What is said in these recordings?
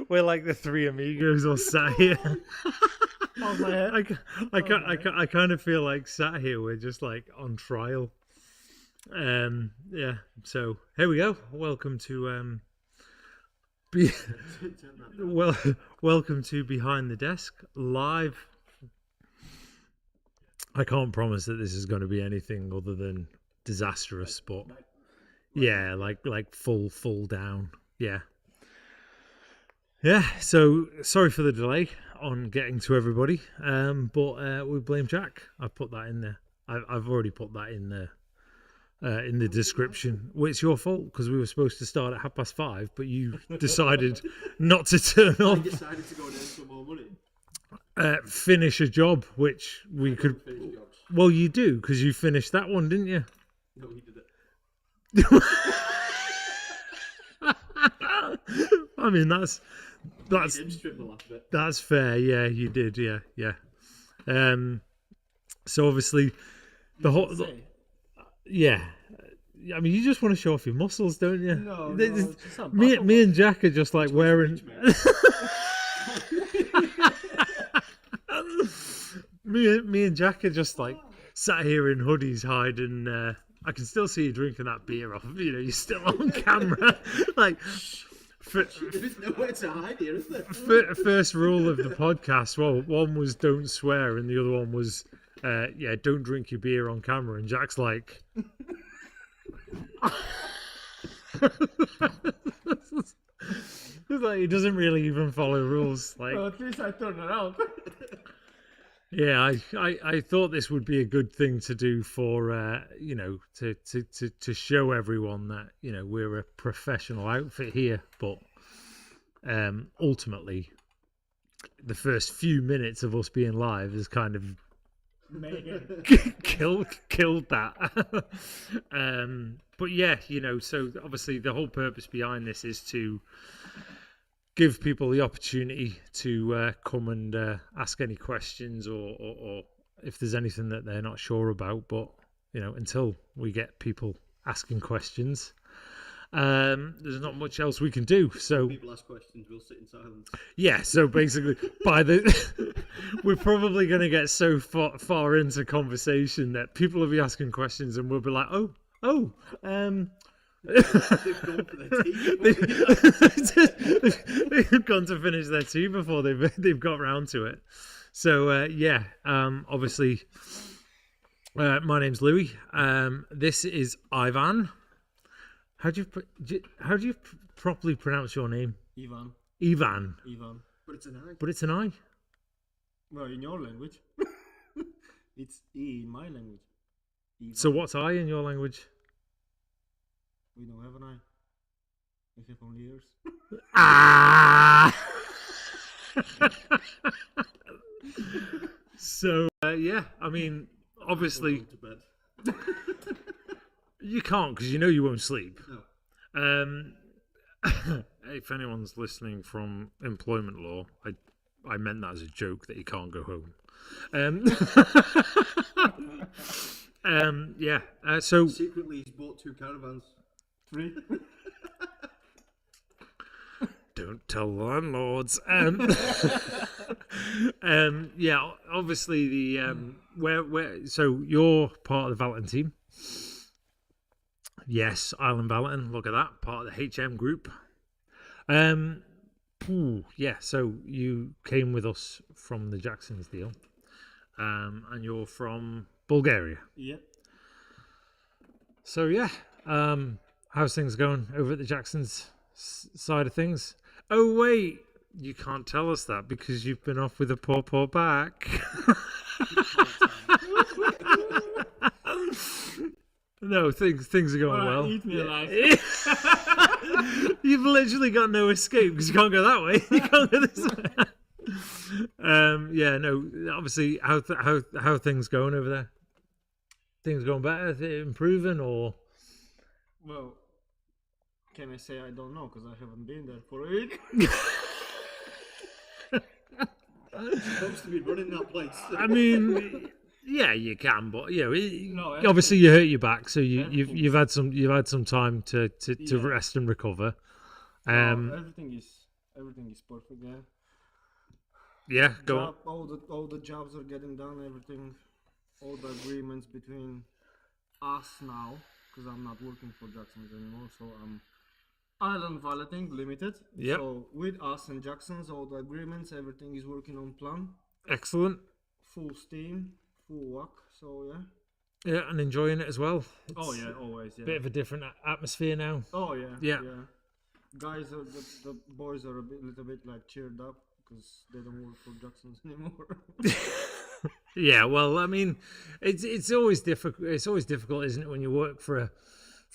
we're like the three amigos all sat here. Oh, my head. I kind of feel like sat here we're just like on trial. Yeah. So here we go. Welcome to welcome to Behind the Desk live. I can't promise that this is going to be anything other than disastrous, but yeah, like full down. Yeah. So sorry for the delay on getting to everybody, but we blame Jack. I put that in there. I've already put that in the description. Well, it's your fault because we were supposed to start at 5:30, but you decided not to turn up. I decided to go and earn some more money. Finish a job, which we could. Well, you do because you finished that one, didn't you? No, he did it. I mean, that's fair. Yeah, you did. Yeah. So obviously, yeah. I mean, you just want to show off your muscles, don't you? No, me and Jack are just like wearing. Me and Jack are just like sat here in hoodies hiding. I can still see you drinking that beer off. You know, you're still on camera. Like, there's nowhere to hide here, is there? First rule of the podcast. Well, one was don't swear, and the other one was, don't drink your beer on camera. And Jack's like, it's like he doesn't really even follow rules. Like, well, at least I turned around. Yeah, I thought this would be a good thing to do for to show everyone that we're a professional outfit here, but ultimately the first few minutes of us being live has kind of killed that. But yeah, so obviously the whole purpose behind this is to give people the opportunity to come and ask any questions or if there's anything that they're not sure about. But, until we get people asking questions, there's not much else we can do. So people ask questions, we'll sit in silence. Yeah, so basically, we're probably going to get so far into conversation that people will be asking questions and we'll be like, They've gone for their tea. They've gone to finish their tea before they've got round to it. So obviously, my name's Louis. This is Ivan. How do you properly pronounce your name? Ivan. But it's an I. But it's an I. Well, in your language, it's E in my language. Ivan. So what's I in your language? We don't have an eye. We have only ears. So I mean, obviously you can't because you won't sleep. No. If anyone's listening from employment law, I meant that as a joke that you can't go home. So secretly he's bought 2 caravans. 3. Don't tell landlords. Obviously the so you're part of the Valeting team. Yes, Island Valeting. Look at that, part of the HM group. So you came with us from the Jacksons deal, and you're from Bulgaria. Yeah. So how's things going over at the Jacksons side of things? Oh wait, you can't tell us that because you've been off with a poor back. No, things are going well. Eat me alive. You've literally got no escape because you can't go that way. You can't go this way. Obviously, how things going over there? Things going better? Improving or? Well, can I say I don't know because I haven't been there for a week. Supposed to be running that place. I mean, yeah, you can, but No, obviously you hurt your back, so you've had some time to rest and recover. Everything is everything is perfect there. Yeah, go on. All the jobs are getting done. Everything, all the agreements between us now, because I'm not working for Jackson's anymore, so I'm Island Valeting Limited. Yep. So with us and Jackson's, all the agreements, everything is working on plan, Excellent. full steam, full whack. So yeah. Yeah, and enjoying it as well. Oh It's yeah, always yeah. a bit of a different atmosphere now. Oh yeah. Yeah. Guys are the boys are little bit like cheered up because they don't work for Jackson's anymore. Yeah, well, I mean, it's always difficult. It's always difficult, isn't it, when you work for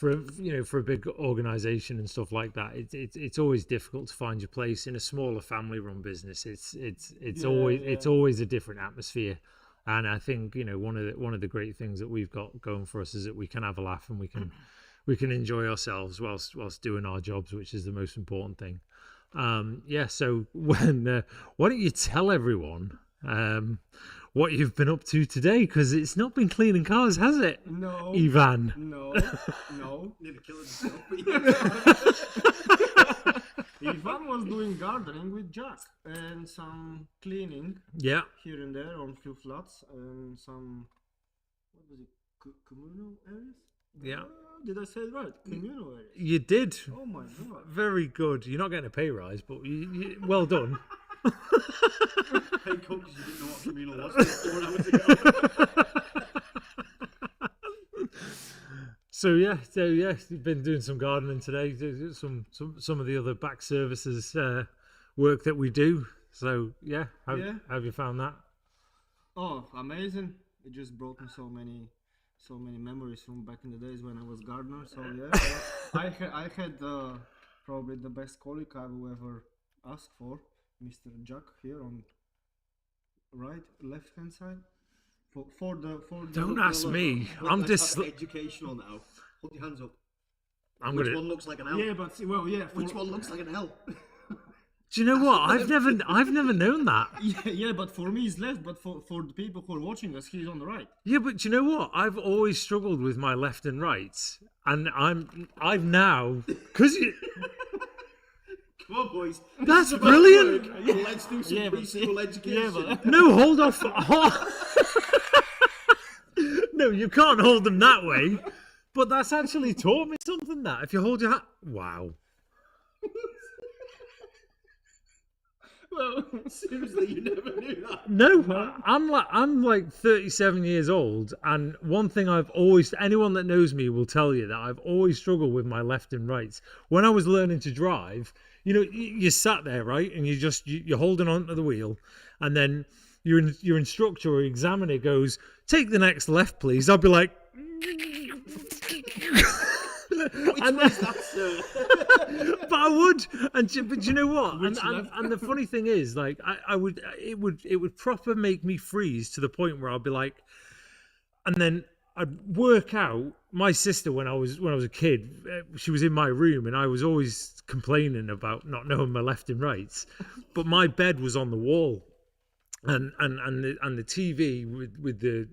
a big organization and stuff like that. It's always difficult to find your place in a smaller family-run business. It's always a different atmosphere. And I think, you know, one of the great things that we've got going for us is that we can have a laugh and we can enjoy ourselves whilst doing our jobs, which is the most important thing. So why don't you tell everyone what you've been up to today? Because it's not been cleaning cars, has it? No. Ivan. No. Nearly killed himself. But yeah. Ivan was doing gardening with Jack and some cleaning Yeah. here and there on few flats and some, what was it, communal areas? Yeah. Did I say it right? Communal areas. You did. Oh my god. Very good. You're not getting a pay rise, but well done. Hey, Cook, 'cause you didn't know what communal was 4 hours ago. So you've been doing some gardening today. Some of the other back services work that we do. So yeah, how have you found that? Oh, amazing! It just brought me so many memories from back in the days when I was gardener. So yeah, I had probably the best colleague I will ever ask for, Mr. Jack here on left hand side. For the Don't ask me. I'm just educational now. Hold your hands up. I'm Which gonna. one looks like an L? Yeah, but Which one looks like an L? Do you know what? I've never known that. yeah, but for me it's left, but for the people who are watching us, he's on the right. Yeah, but do you know what? I've always struggled with my left and right, and I've now because Come on, boys. that's brilliant. Let's do some preschool education. No, hold off. No, you can't hold them that way. But that's actually taught me something. That if you hold your hand, wow. Well, seriously, you never knew that. No, I'm like 37 years old, and one thing anyone that knows me will tell you that I've always struggled with my left and right. When I was learning to drive, you know, you sat there, right, and you're holding onto the wheel, and then your instructor or examiner goes, "Take the next left, please." I'll be like, but I would, but you know what? And the funny thing is, like, it would proper make me freeze to the point where I'll be like, and then I'd work out. My sister, when I was a kid, she was in my room, and I was always complaining about not knowing my left and right, but my bed was on the wall. And the TV with the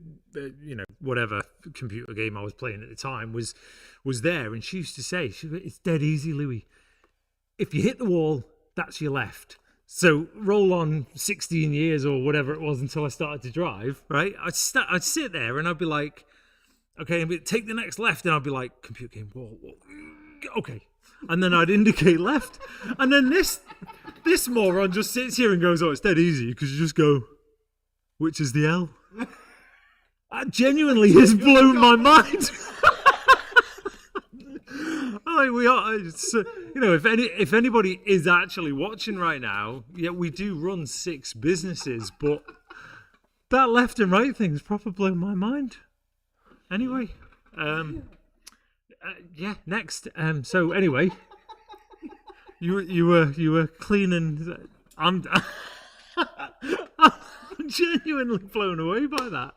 whatever computer game I was playing at the time was there, and she used to say, "It's dead easy, Louis. If you hit the wall, that's your left." So roll on 16 years or whatever it was until I started to drive. Right? I'd sit there and I'd be like, "Okay, take the next left," and I'd be like, "Computer game, wall, okay," and then I'd indicate left, and then this moron just sits here and goes, "Oh, it's dead easy because you just go, which is the L." That genuinely has blown my mind. Like we are, if anybody is actually watching right now, yeah, we do run 6 businesses, but that left and right thing's probably blown my mind. Anyway, next. So anyway. You were cleaning. I'm genuinely blown away by that.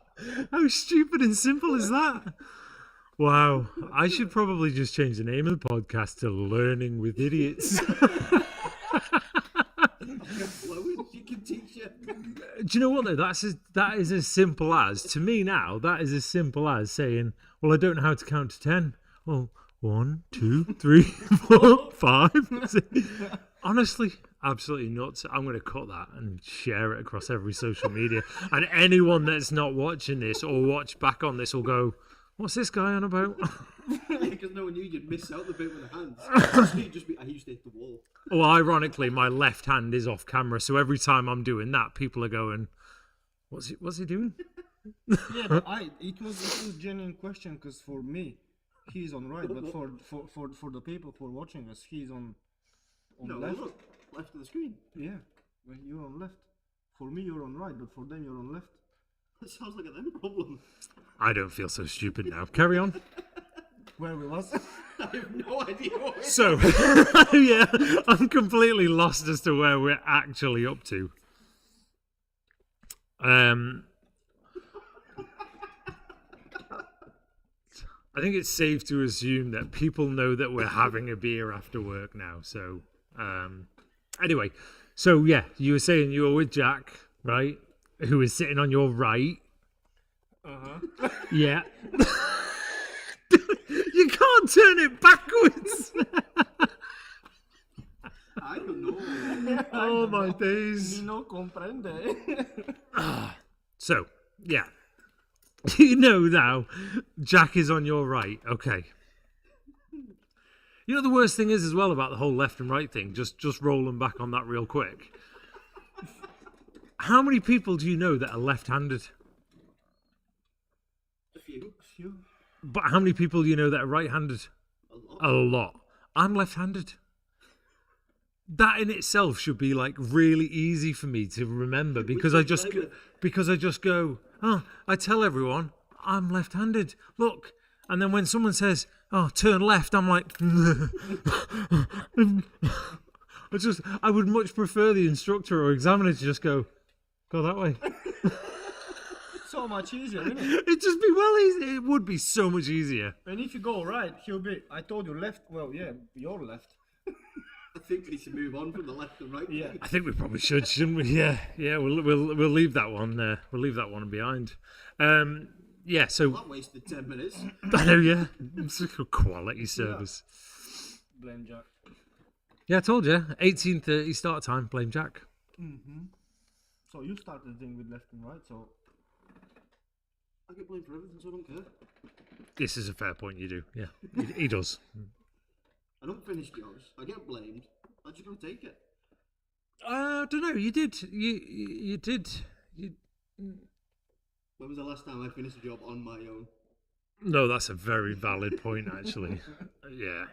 How stupid and simple is that? Wow, I should probably just change the name of the podcast to Learning with Idiots. You can teach you. Do you know what though? That is as simple as, to me now, that is as simple as saying, "Well, I don't know how to count to 10." Well, 1, 2, 3, 4, 5. 6. Honestly, absolutely nuts. I'm going to cut that and share it across every social media. And anyone that's not watching this or watch back on this will go, what's this guy on about? Because no one knew you'd miss out the bit with the hands. You'd just be, I used to hit the wall. Well, ironically, my left hand is off camera. So every time I'm doing that, people are going, what's he doing? Yeah, but it was genuine question because for me, he's on right, but for the people who are watching us, he's on No, left. look, left of the screen. Yeah, well, you're on left. For me, you're on right, but for them, you're on left. That sounds like a them problem. I don't feel so stupid now. Carry on. Where we was? I have no idea what it is. So, yeah, I'm completely lost as to where we're actually up to. I think it's safe to assume that people know that we're having a beer after work now. So, anyway, so yeah, you were saying you were with Jack, right? Who is sitting on your right. Yeah. You can't turn it backwards. I don't know. Oh my days. Ni no comprende. So, yeah. You know now, Jack is on your right. Okay. You know the worst thing is as well about the whole left and right thing, just rolling back on that real quick. How many people do you know that are left-handed? A few. But how many people do you know that are right-handed? A lot. A lot. I'm left-handed. That in itself should be like really easy for me to remember because I just go, oh, I tell everyone I'm left-handed. Look, and then when someone says, "Oh, turn left," I'm like, I would much prefer the instructor or examiner to just go that way. So much easier, isn't it? It'd just be well easy. It would be so much easier. And if you go right, he'll be. I told you left. Well, yeah, you're left. I think we need to move on from the left and right. Yeah. thing. I think we probably should, shouldn't we? Yeah. We'll leave that one. We'll leave that one behind. Yeah. So That wasted 10 minutes. I know. Yeah. It's a good quality service. Blame Jack. Yeah, I told you. 18:30 start time. Blame Jack. So you started the thing with left and right. So I get blamed for everything, so I don't care. This is a fair point. You do. Yeah. He does. I don't finish jobs. I get blamed. I just gotta take it. I don't know. You did. You did. When was the last time I finished a job on my own? No, that's a very valid point, actually. Yeah.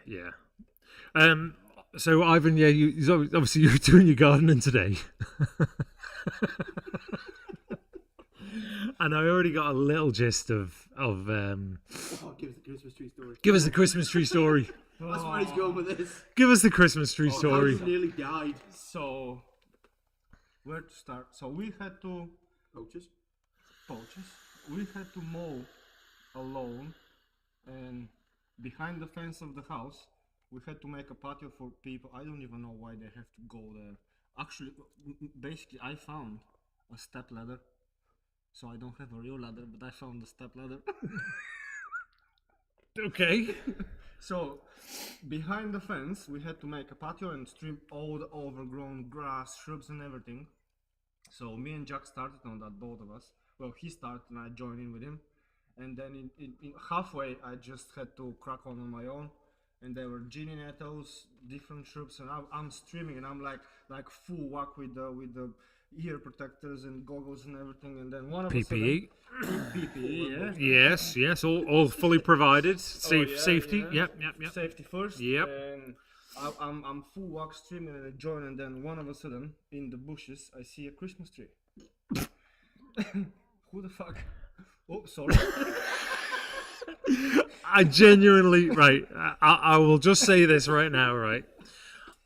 So Ivan, yeah, obviously you're doing your gardening today, and I already got a little gist of. Oh, give us the Christmas tree story. Give us the Christmas tree story. That's where he's going with this. Give us the Christmas tree How story. he nearly died. So where to start? So we had to Coaches. We had to mow alone, and behind the fence of the house, we had to make a patio for people. I don't even know why they have to go there. Actually, basically, I found a step ladder. So I don't have a real ladder, but I found a step ladder. Okay. So behind the fence, we had to make a patio and trim all the overgrown grass, shrubs, and everything. So me and Jack started on that, both of us. Well, he started and I joined in with him. And then in halfway, I just had to crack on my own. And there were ginny nettles, different shrubs, and I'm streaming, and I'm like full whack with the ear protectors and goggles and everything. And then one of PPE. PPE, yeah. Yes. All fully provided. Safety. Yeah. Yep. Safety first. Yep. And I'm full walk streaming and I join, and then one of a sudden in the bushes I see a Christmas tree. Who the fuck? Oh, sorry. I genuinely right. I will just say this right now. Right.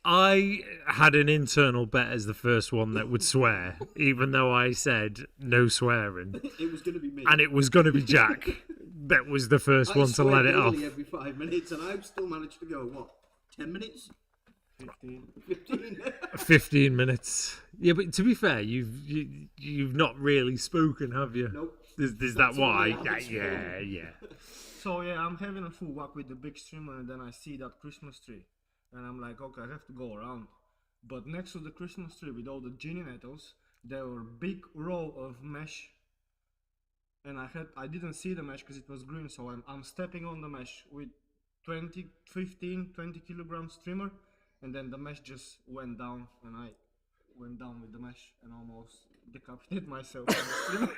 I had an internal bet as the first one that would swear, even though I said no swearing. It was going to be me. And it was going to be Jack that was the first one to let it off. Every 5 minutes, and I've still managed to go, what, 10 minutes? 15. 15? 15 minutes. Yeah, but to be fair, you've not really spoken, have you? Nope. Is that why? That's Yeah. So yeah, I'm having a full walk with the big streamer, and then I see that Christmas tree, and I'm like, okay, I have to go around. But next to the Christmas tree with all the genie nettles, there were big row of mesh, and I didn't see the mesh because it was green. So I'm stepping on the mesh with 20 kilograms trimmer, and then the mesh just went down, and I went down with the mesh and almost decapitated myself on the trimmer.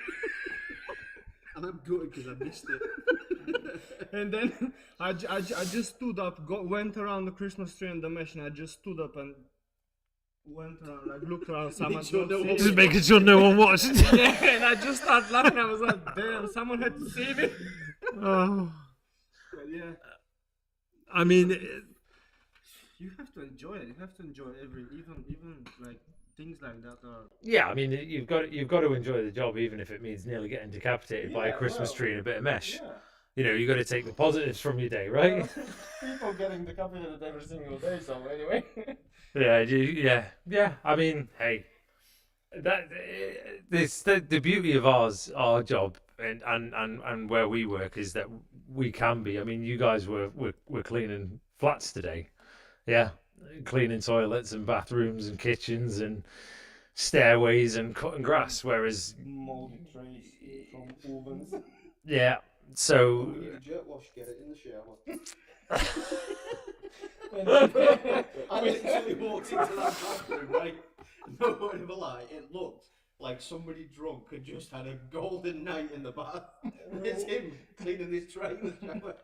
And I'm gutted because I missed it. And then I just stood up, went around the Christmas tree and the mesh, and I just stood up and went around, like looked around, someone sure no one- see Just me. making sure no one watched. Yeah, and I just started laughing. I was like, damn, someone had to see me. Oh, But yeah, I mean, you have to enjoy it. You have to enjoy even like things like that are. yeah, I mean, you've got to enjoy the job, even if it means nearly getting decapitated by a Yeah, Christmas well, tree and a bit of mesh. Yeah. You know, you got to take the positives from your day, right? People getting decapitated every single day, so anyway. Yeah. I mean, hey, the beauty of our job and where we work is that we can be. I mean, you guys were cleaning flats today, yeah, cleaning toilets and bathrooms and kitchens and stairways and cutting grass. Whereas, Moldy trays from ovens. yeah, so We need a jerk wash, get it in the shower. I literally walked into that bathroom, right? No word of a lie, it looked like somebody drunk had just had a golden night in the bath. It's him cleaning his tray in the shower.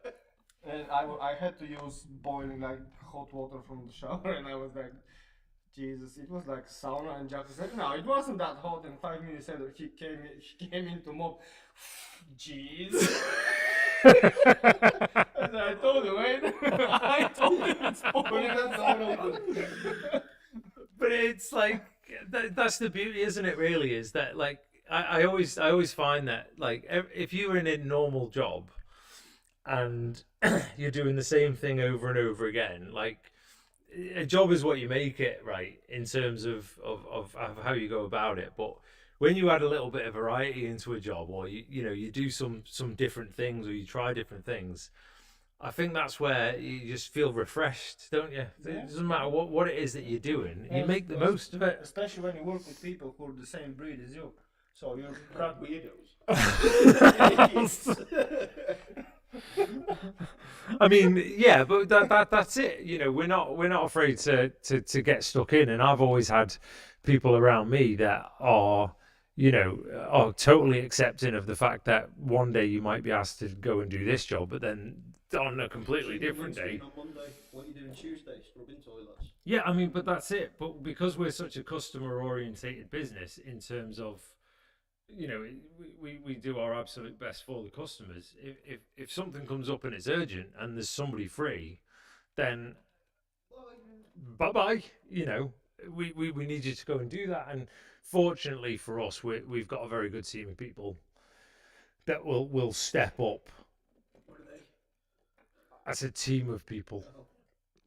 And I had to use boiling like hot water from the shower, and I was like, Jesus, it was like sauna. And Jack said, no, it wasn't that hot. And 5 minutes later, he came in to mop. Jeez. And I told him, right? I told him it's boiling. but it's like that's the beauty, isn't it? Really, is that like I always find that like if you're in a normal job and you're doing the same thing over and over again, like a job is what you make it, right? In terms of how you go about it, but when you add a little bit of variety into a job, or you do some different things, or you try different things, I think that's where you just feel refreshed, don't you? Yeah. It doesn't matter what it is that you're doing, you make the most of it. Especially when you work with people who are the same breed as you. So you're Crap weirdos. I mean, yeah, but that's it. You know, we're not afraid to get stuck in, and I've always had people around me that are totally accepting of the fact that one day you might be asked to go and do this job, but then on a completely different day. On Monday, what are you doing Tuesday? Scrubbing toilets. Yeah, I mean, but that's it. But because we're such a customer-orientated business in terms of, we do our absolute best for the customers. If something comes up and it's urgent and there's somebody free, then bye-bye. We need you to go and do that. And fortunately for us, we've got a very good team of people that will step up. What are they? As a team of people.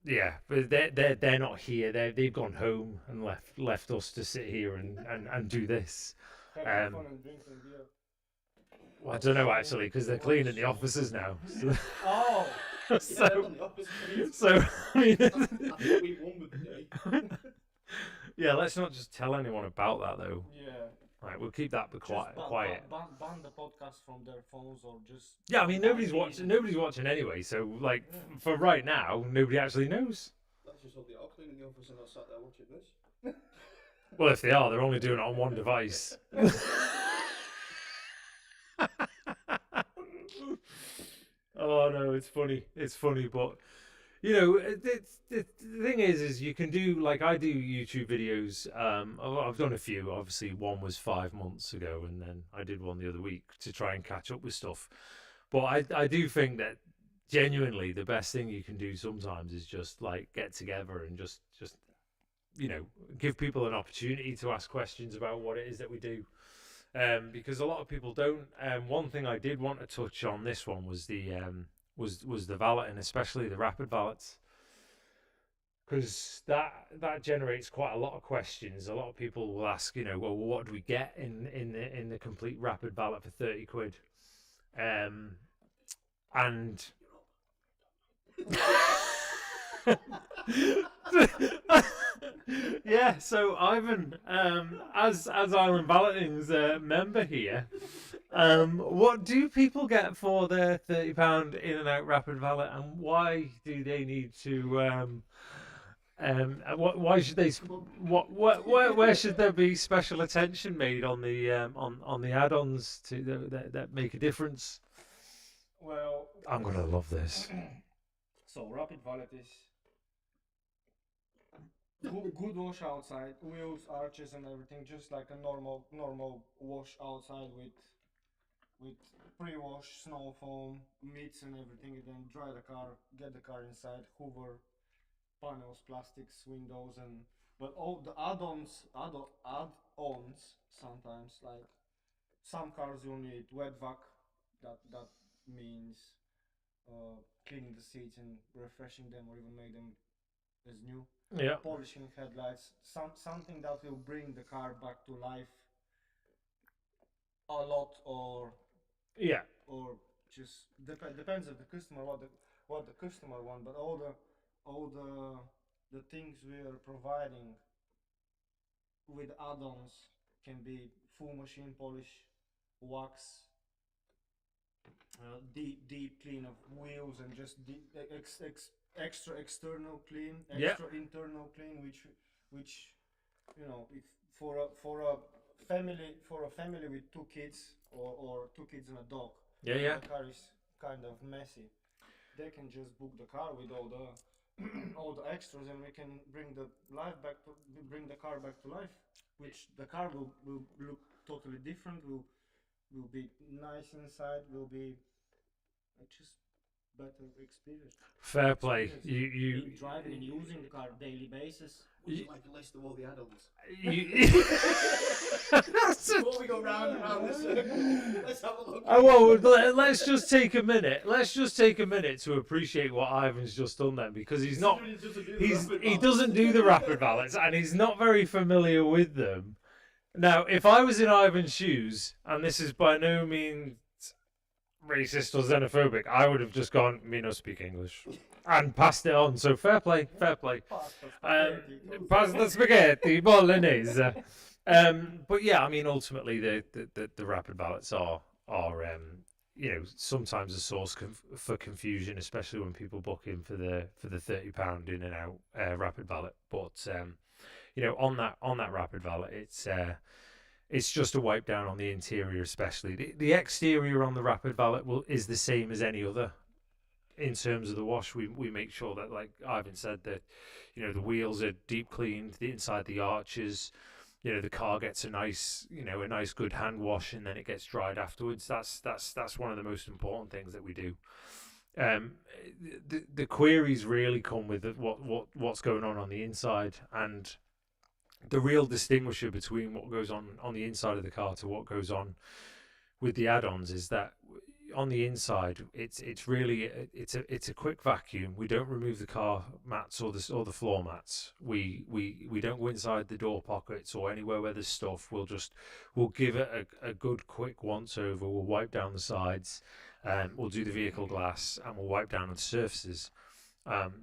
Yeah, but they're not here. They've gone home and left us to sit here and do this. having fun and drinking beer. Well, I don't know actually, because they're cleaning the offices now. So, Oh! so I mean, I think we won with the day. yeah. Let's not just tell anyone about that though. Yeah. Right, we'll keep that quiet. Ban the podcast from their phones or just. Yeah, I mean nobody's watching anyway. So like for right now, nobody actually knows. Let's just hope they are cleaning the office and not sat there watching this. Well, if they are, they're only doing it on one device. Oh no, it's funny, but the thing is you can do, like, I do YouTube videos. I've done a few. Obviously, one was 5 months ago, and then I did one the other week to try and catch up with stuff. But I do think that genuinely the best thing you can do sometimes is just like get together and just give people an opportunity to ask questions about what it is that we do. Because a lot of people don't. One thing I did want to touch on this one was the valeting, especially the rapid valets, because that generates quite a lot of questions. A lot of people will ask, well, what do we get in the complete rapid valet for 30 quid? And Yeah, so Ivan, as Island Valeting's member here, what do people get for their £30 in and out rapid valet, and why do they need to? Why should they? Where should there be special attention made on the on the add-ons to that make a difference? Well, I'm gonna love this. so rapid valet is good wash outside, wheels, arches, and everything, just like a normal wash outside with pre-wash, snow foam, mitts, and everything, and then dry the car, get the car inside, hoover, panels, plastics, windows, and but all the add-ons sometimes, like some cars you'll need wet vac. That means cleaning the seats and refreshing them, or even make them as new. Yeah. Polishing headlights, something that will bring the car back to life a lot, Yeah. or just depends of the customer, what the customer want. But all the things we are providing with add-ons can be full machine polish, wax, deep clean of wheels, and just extra external clean, extra internal clean, which if for a family with two kids, or two kids and a dog, Yeah. the car is kind of messy. They can just book the car with all the all the extras, and we can bring the car back to life, which the car will look totally different, will be nice inside, will be just better experience. Fair play. You driving and using the car daily basis. Would you like a list of all the add-ons? Before we go round and round the circle, let's have a look. Let's just take a minute. Let's just take a minute to appreciate what Ivan's just done then, because he doesn't do the rapid valets, and he's not very familiar with them. Now, if I was in Ivan's shoes, and this is by no means racist or xenophobic, I would have just gone, me no speak English, and passed it on. So fair play. Pasta spaghetti bolognese. But yeah, I mean, ultimately, the rapid valets are sometimes a source for confusion, especially when people book in for the £30 in and out rapid valet. But on that rapid valet, it's just a wipe down on the interior, especially the exterior on the rapid valet is the same as any other. In terms of the wash, we make sure that, like Ivan said, that the wheels are deep cleaned, the inside the arches, the car gets a nice good hand wash, and then it gets dried afterwards. That's one of the most important things that we do. The queries really come with what's going on the inside, and the real distinguisher between what goes on the inside of the car to what goes on with the add-ons is that on the inside, it's a quick vacuum. We don't remove the car mats or the floor mats. We don't go inside the door pockets or anywhere where there's stuff. We'll give it a good quick once over. We'll wipe down the sides, we'll do the vehicle glass, and we'll wipe down the surfaces.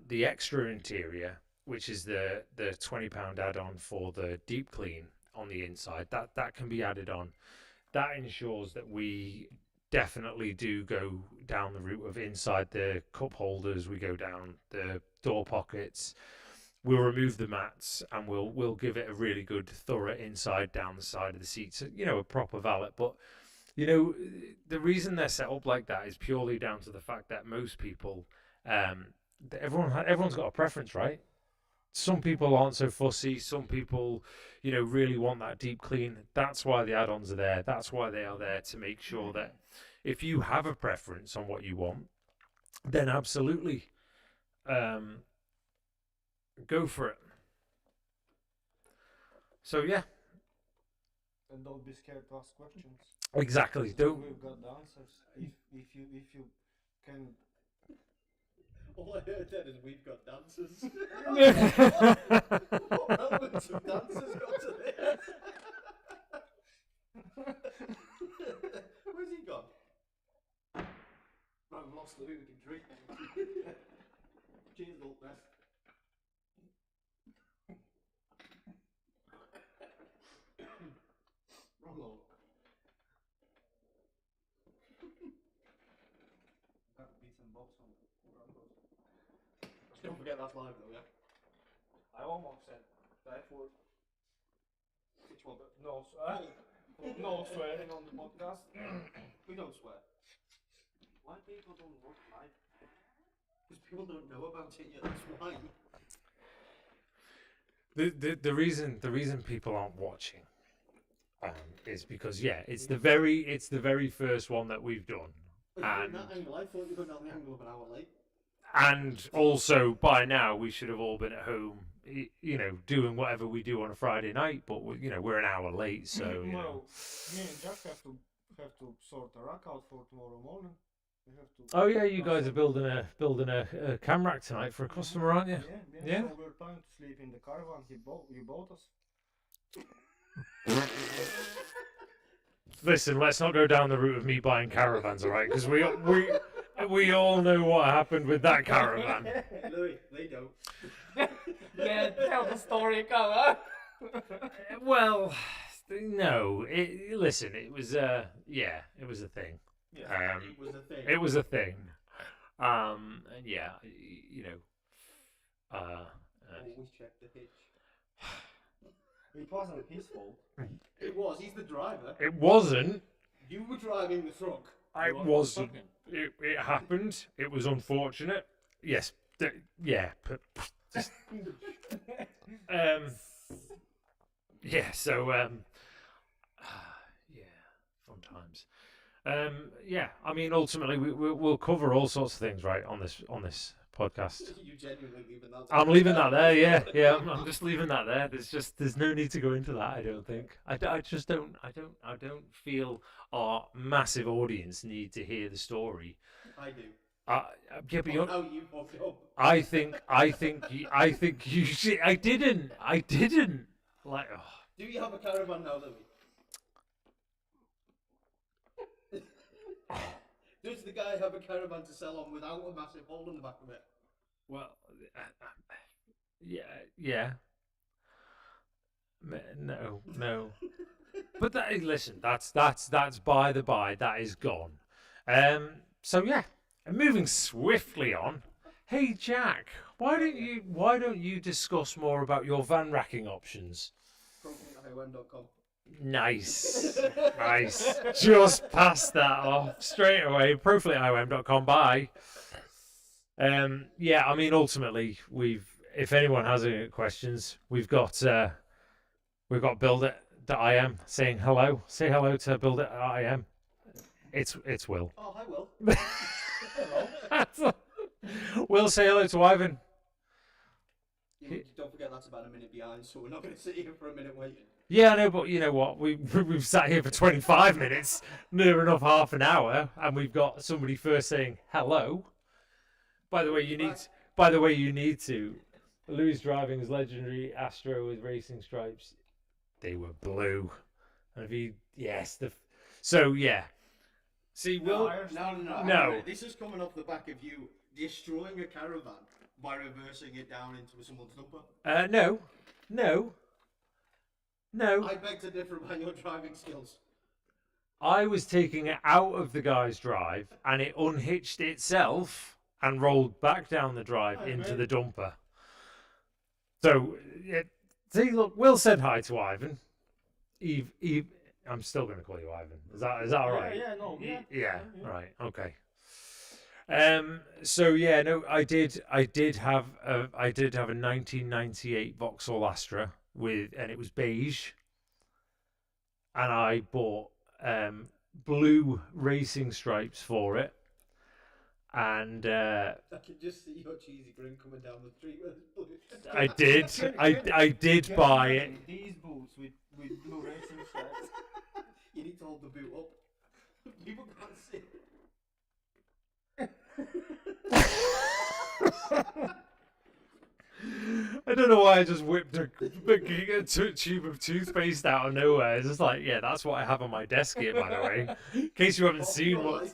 The extra interior, which is the £20 add-on for the deep clean on the inside, that can be added on. That ensures that we definitely do go down the route of inside the cup holders. We go down the door pockets. We'll remove the mats, and we'll give it a really good thorough inside down the side of the seats. A proper valet. But the reason they're set up like that is purely down to the fact that most people, everyone's got a preference, right? Some people aren't so fussy. Some people, really want that deep clean. That's why the add-ons are there. That's why they are there, to make sure that if you have a preference on what you want, then absolutely go for it. So yeah. And don't be scared to ask questions. Exactly. We've got the answers. If you can. All I heard then is we've got dancers. What relevance have dancers got to this? Where's he gone? I've lost the we can drink now. Cheers, old man. Prologue. Got bits and bobs on Broncos. Don't forget that's live though, yeah? I almost said that word. Which one? No, no swearing on the podcast. We don't swear. Why people don't watch live? Because people don't know about it yet, that's why. The reason people aren't watching is because it's the very first one that we've done, And that angle, I thought you were going down the angle of an hour late. and also by now we should have all been at home, doing whatever we do on a Friday night. But we're an hour late, so you know. Well, me and Jack have to sort a rack out for tomorrow morning. We have to. Oh yeah, you guys are building a cam rack tonight for a customer, aren't you? Yeah. So we're planning to sleep in the caravan you bought us. Listen, let's not go down the route of me buying caravans, all right? Because we all know what happened with that caravan. Louis, they don't. Yeah, tell the story, come on. Well, no. Listen, it was it was a thing. Yeah, it was a thing. It was a thing. And yeah, Always check the hitch. It wasn't his fault. It was, he's the driver. it wasn't. You were driving the truck. I wasn't. It happened. It was unfortunate. Yes. Yeah. Yeah. So fun times. Yeah. I mean, ultimately, we'll cover all sorts of things, right, on this podcast. You genuinely leaving that? I'm leaving that there. Yeah. I'm just leaving that there. There's no need to go into that. I don't think. I just don't. I don't feel our massive audience need to hear the story. I do. Yeah, but you're, How you fucked up. I think you should. I didn't. Like. Oh. Do you have a caravan now, Louis? Does the guy have a caravan to sell on without a massive hole in the back of it? Well, yeah. No. But listen, that's by the by. That is gone. So yeah, and moving swiftly on. Hey Jack, why don't you discuss more about your van racking options? Profitinghighway.com. Nice. Just passed that off straight away. Profitlighwm.com. Bye. Yeah, I mean, ultimately, if anyone has any questions, we've got buildit.im saying hello. Say hello to buildit.im. It's Will. Oh, hi, Will. Hello. Will, say hello to Ivan. Yeah, don't forget that's about a minute behind, so we're not going to sit here for a minute waiting. Yeah, I know, but you know what? We've sat here for 25 minutes, near enough half an hour, and we've got somebody first saying hello. By the way, you need to. Louis driving his legendary Astro with racing stripes. They were blue, and so yeah. See, Will. No. This is coming off the back of you destroying a caravan by reversing it down into someone's dumper. No. I beg to differ about your driving skills. I was taking it out of the guy's drive, and it unhitched itself and rolled back down the drive into the dumper. So, see, look, Will said hi to Ivan. Eve, I'm still going to call you Ivan. Is that all right? Yeah. Right. Okay. So yeah, no, I did have a 1998 Vauxhall Astra and it was beige, and I bought blue racing stripes for it, and I can just see your cheesy grin coming down the street with blue. I did buy it. These boots with blue racing stripes. You need to hold the boot up. People can't see. I don't know why I just whipped a tube of toothpaste out of nowhere. It's just like, yeah, that's what I have on my desk here, by the way. In case you haven't seen what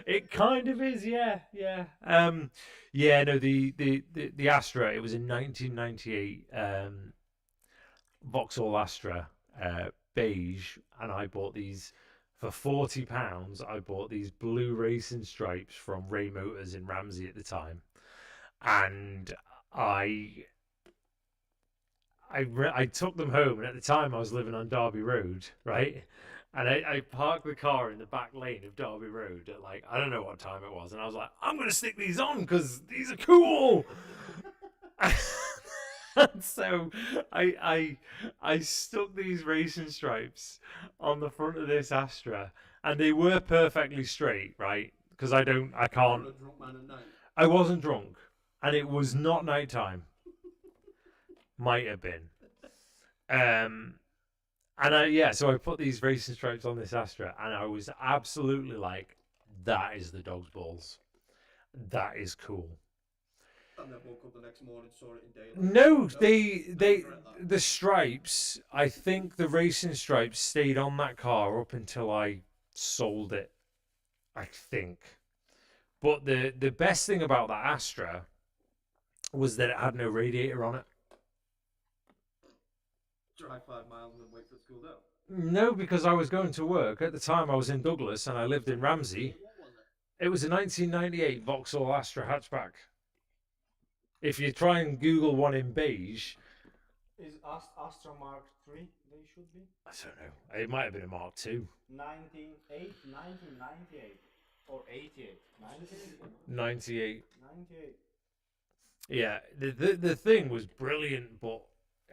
it kind of is, yeah. No, the Astra. It was a 1998 Vauxhall Astra, beige, and I bought these for £40. I bought these blue racing stripes from Ray Motors in Ramsey at the time, and I took them home, and at the time I was living on Derby Road, right? And I parked the car in the back lane of Derby Road at like, I don't know what time it was, and I was like, I'm going to stick these on because these are cool. And so I stuck these racing stripes on the front of this Astra, and they were perfectly straight, right? Because I can't. A drunk man at night. I wasn't drunk, and it was not nighttime. Might have been. So I put these racing stripes on this Astra, and I was absolutely like, that is the dog's balls. That is cool. And then woke up the next morning, saw it in daylight. No, the stripes, I think the racing stripes stayed on that car up until I sold it, I think. But the best thing about that Astra was that it had no radiator on it. Drive 5 miles and then wait for it to cool down. No, because I was going to work. At the time I was in Douglas and I lived in Ramsey. What was it? It was a 1998 Vauxhall Astra hatchback. If you try and Google one in beige... Is Astra Mark 3 they should be? I don't know. It might have been a Mark II. 1998 or 88? 98. 98. Yeah, the thing was brilliant, but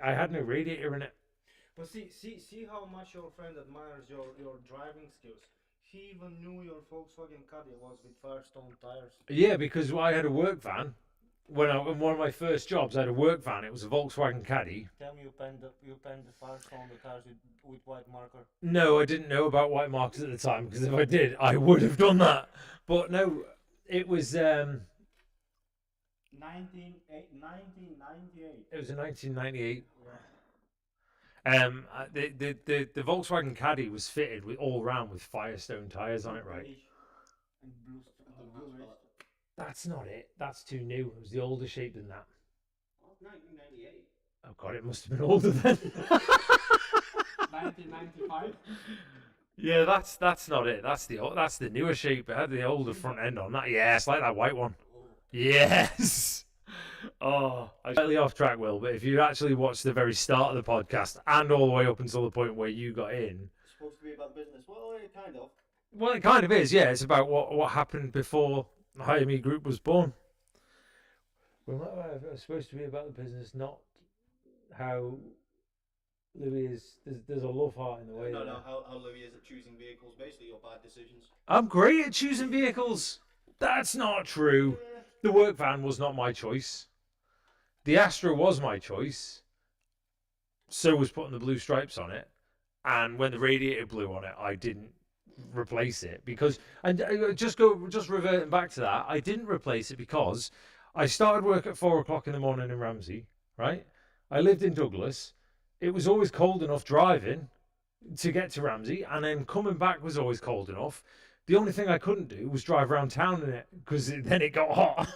I had no radiator in it. But see how much your friend admires your driving skills. He even knew your Volkswagen Caddy was with Firestone tires. Yeah, because I had a work van. In one of my first jobs, I had a work van. It was a Volkswagen Caddy. Tell me you penned the Firestone the tires with white marker. No, I didn't know about white markers at the time, because if I did, I would have done that. But no, it was 1998. It was a 1998. Yeah. The Volkswagen Caddy was fitted with all round with Firestone tires on it, right? And blue. That's not it. That's too new. It was the older shape than that. Oh, 1998. Oh god, it must have been older then. 1995. Yeah, that's not it. That's the newer shape. It had the older front end on that. Yeah, it's like that white one. Yes. Oh, I'm slightly off track, Will, but if you actually watch the very start of the podcast and all the way up until the point where you got in, It's supposed to be about the business. Well, kind of. well, it kind of is. Yeah, it's about what happened before the Hire Me Group was born. Well, it's supposed to be about the business, not how Louis is. There's a love heart in the way. No, how Louis is at choosing vehicles, basically your bad decisions. I'm great at choosing vehicles. That's not true. The work van was not my choice. The Astra was my choice. So was putting the blue stripes on it. And when the radiator blew on it, I didn't replace it because, and just reverting back to that, I didn't replace it because I started work at 4 o'clock in the morning in Ramsey, right? I lived in Douglas. It was always cold enough driving to get to Ramsey, and then coming back was always cold enough. The only thing I couldn't do was drive around town in it because then it got hot.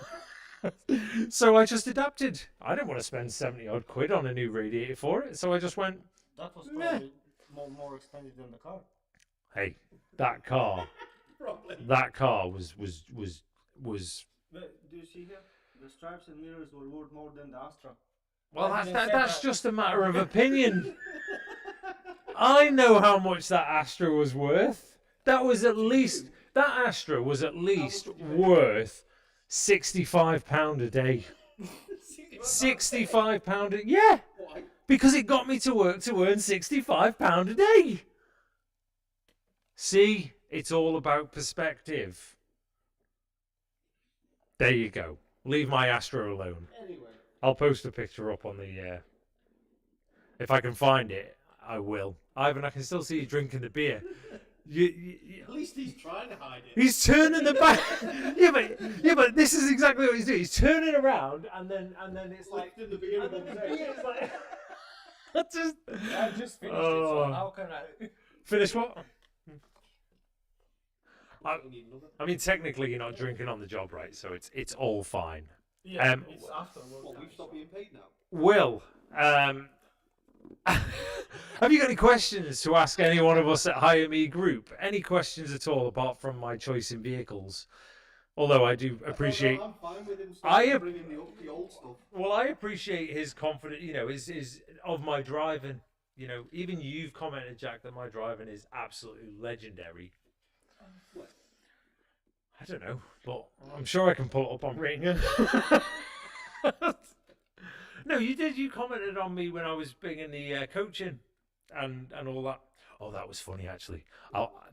So I just adapted. I didn't want to spend 70 odd quid on a new radiator for it, so I just went, That was meh. probably more expensive than the car. Hey, that car Probably. was But do you see here? The stripes and mirrors were worth more than the Astra. well, I didn't say that's that. just a matter of opinion. I know how much that Astra was worth. That Astra was at least worth £65 a day. £65 yeah, Why? because it got me to work to earn £65 a day. See, it's all about perspective. There you go. Leave my Astra alone. Anyway. I'll post a picture up on the. If I can find it, I will. Ivan, I can still see you drinking the beer. At least he's trying to hide it. He's turning the back. yeah, but this is exactly what he's doing. He's turning around, and then it's like. Lifting the beer above his head. It's like I just finished it, Oh. so how can I? Finish what? We need another. I mean, technically, you're not drinking on the job, right? So it's all fine. Yeah, Um, it's afterwards. Well, we've stopped being paid now. Will, Have you got any questions to ask any one of us at Hire Me Group? Any questions at all apart from my choice in vehicles? Although I do appreciate. I'm fine with him I bringing the old stuff. Well, I appreciate his confidence. You know, his of my driving. You know, even you've commented, Jack, that my driving is absolutely legendary. I don't know, but I'm sure I can pull it up on Ring. No, you did. You commented on me when I was bringing the coaching and all that. Oh, that was funny, actually.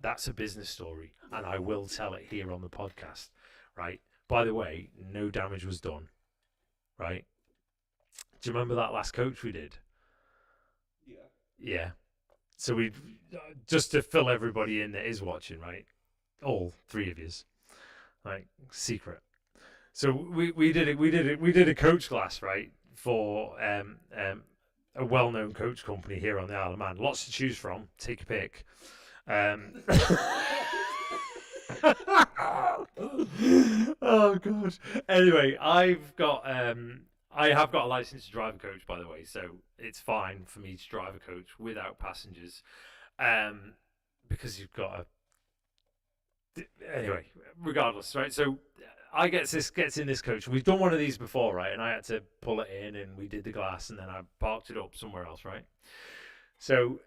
That's a business story, and I will tell it here on the podcast, right? By the way, no damage was done, right? Do you remember that last coach we did? Yeah. Yeah. So we, just to fill everybody in that is watching, right? All three of yous, like secret. So we did a coach class, right, for a well-known coach company here on the Isle of Man. Lots to choose from. Take a pick. Oh god. Anyway, I have got a license to drive a coach, by the way, so it's fine for me to drive a coach without passengers, because you've got a. Anyway, regardless, right? So I gets in this coach. We've done one of these before, right? And I had to pull it in, and we did the glass, and then I parked it up somewhere else, right? So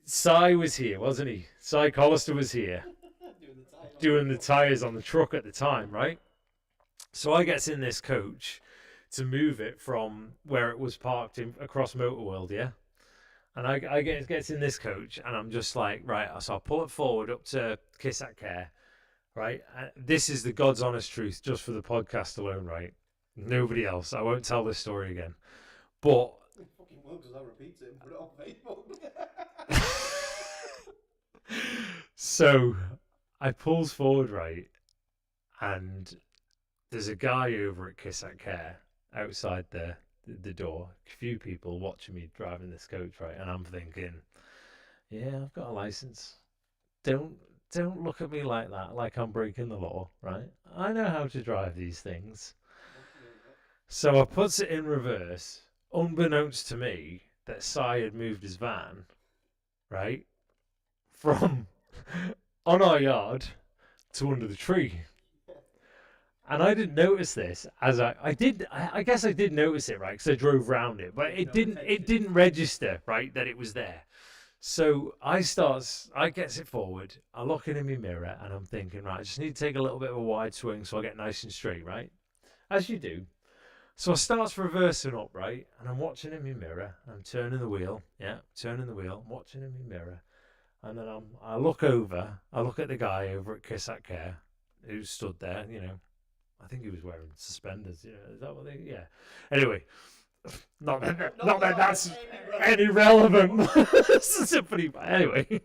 Cy was here, wasn't he? Cy Collister was here, doing the tyres on the truck at the time, right? So I gets in this coach to move it from where it was parked across Motorworld, yeah? And I gets in this coach, and I'm just like, right, so I'll pull it forward up to Kiss at Care, right? This is the God's honest truth, just for the podcast alone, right? Nobody else. I won't tell this story again. But... Fucking well, because I repeat it and put it on Facebook. So I pulls forward, right, and there's a guy over at Kiss at Care outside the door. A few people watching me driving this coach, right, and I'm thinking, yeah, I've got a license. Don't look at me like that, like I'm breaking the law, right? I know how to drive these things. So I puts it in reverse, unbeknownst to me that Cy had moved his van, right, from on our yard to under the tree. And I didn't notice this as I guess I did notice it, right, because I drove round it, but it didn't register, right, that it was there. So I gets it forward, I look in my mirror, and I'm thinking, right, I just need to take a little bit of a wide swing so I get nice and straight, right, as you do. So I starts reversing up, right, and I'm watching in my mirror, I'm turning the wheel, I'm watching in my mirror, and then I look at the guy over at Kiss at Care, who stood there, you know, I think he was wearing suspenders, you know, is that what they, yeah. Anyway, not that that's any relevant. Anyway,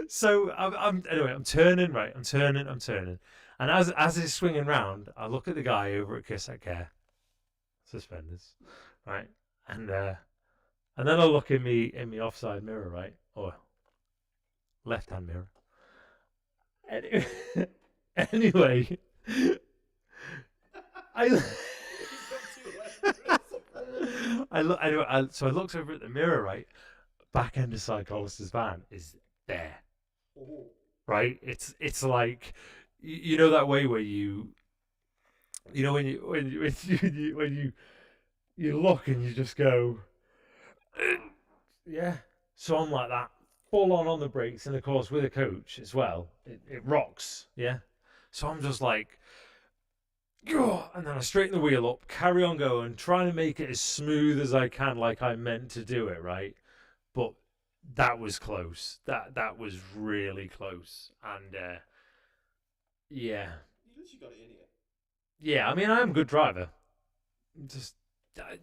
so I'm turning, right, I'm turning. And as it's swinging round, I look at the guy over at Kiss at Care, suspenders, right, and then I look in me offside mirror, right, or left-hand mirror. Anyway, so I looked over at the mirror, right? Back end of Cy Collister's van is there, right? It's like, you know that way where you know when you look and you just go, yeah. So I'm like that, full on the brakes, and of course with a coach as well, it rocks, yeah. So I'm just like, and then I straighten the wheel up, carry on going, trying to make it as smooth as I can, like I meant to do it, right? But that was close. That was really close, and yeah. At least you got it in here. Yeah, I mean, I am a good driver. Just,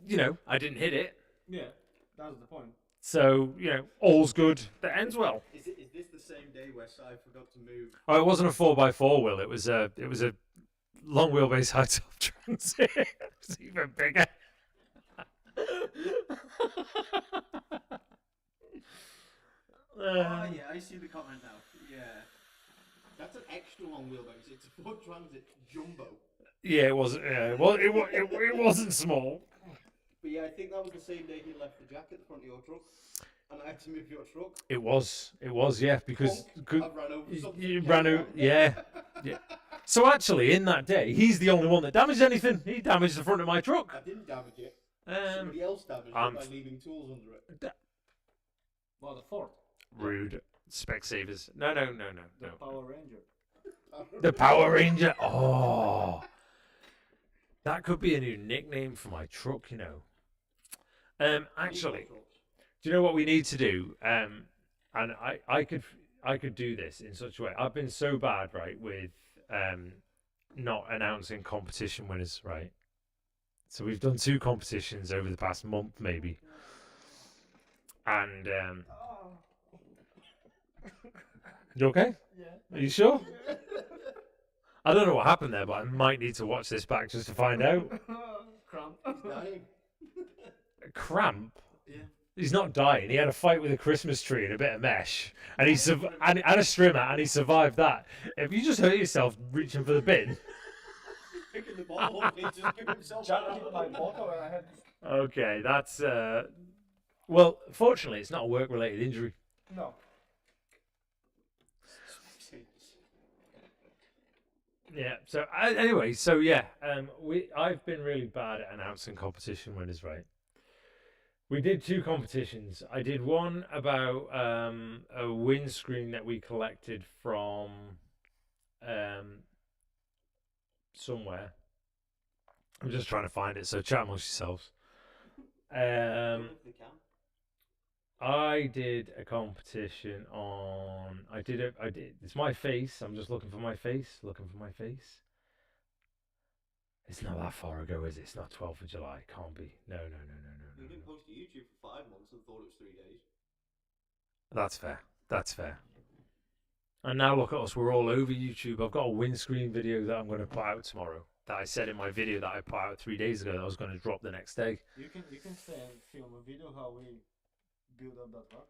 you know, I didn't hit it. Yeah, that was the point. So, you know, all's good. That ends well. Is this the same day where Si forgot to move? Oh, it wasn't a 4x4 wheel. It was a long wheelbase high top transit. It's even bigger. Oh yeah, I see the comment now. Yeah, that's an extra long wheelbase. It's a Ford Transit Jumbo. Yeah, it wasn't. Well, it wasn't small. But yeah, I think that was the same day he left the jack at the front of your truck. and I had to move your truck. It was, yeah, because I ran over something. you ran over, yeah. So actually, in that day, he's the only one that damaged anything. He damaged the front of my truck. I didn't damage it. Somebody else damaged it by leaving tools under it. Well, the Ford. Rude. Specsavers. No. The Power Ranger. The Power Ranger. Oh, that could be a new nickname for my truck, you know. Actually, do you know what we need to do? And I could do this in such a way. I've been so bad, right, with not announcing competition winners, right? So we've done 2 competitions over the past month, maybe. And you okay? Yeah. Are you sure? I don't know what happened there, but I might need to watch this back just to find out. Cramp. He's dying. Cramp? Yeah. He's not dying. He had a fight with a Christmas tree and a bit of mesh, and and a strimmer, and he survived that. If you just hurt yourself reaching for the bin. Picking the ball up, he just gave himself My bottle and I had to... Okay, that's well, fortunately, it's not a work-related injury. No. Yeah. So anyway, so yeah, I've been really bad at announcing competition winners, right? We did 2 competitions. I did one about a windscreen that we collected from somewhere. I'm just trying to find it, so chat amongst yourselves. I did a competition on. I did. It's my face. I'm just looking for my face. It's not that far ago, is it? It's not 12th of July. Can't be. No. You didn't post to YouTube for 5 months and thought it was 3 days. That's fair. And now look at us. We're all over YouTube. I've got a windscreen video that I'm going to put out tomorrow. That I said in my video that I put out 3 days ago that I was going to drop the next day. You can stay and film a video how we build up that rock.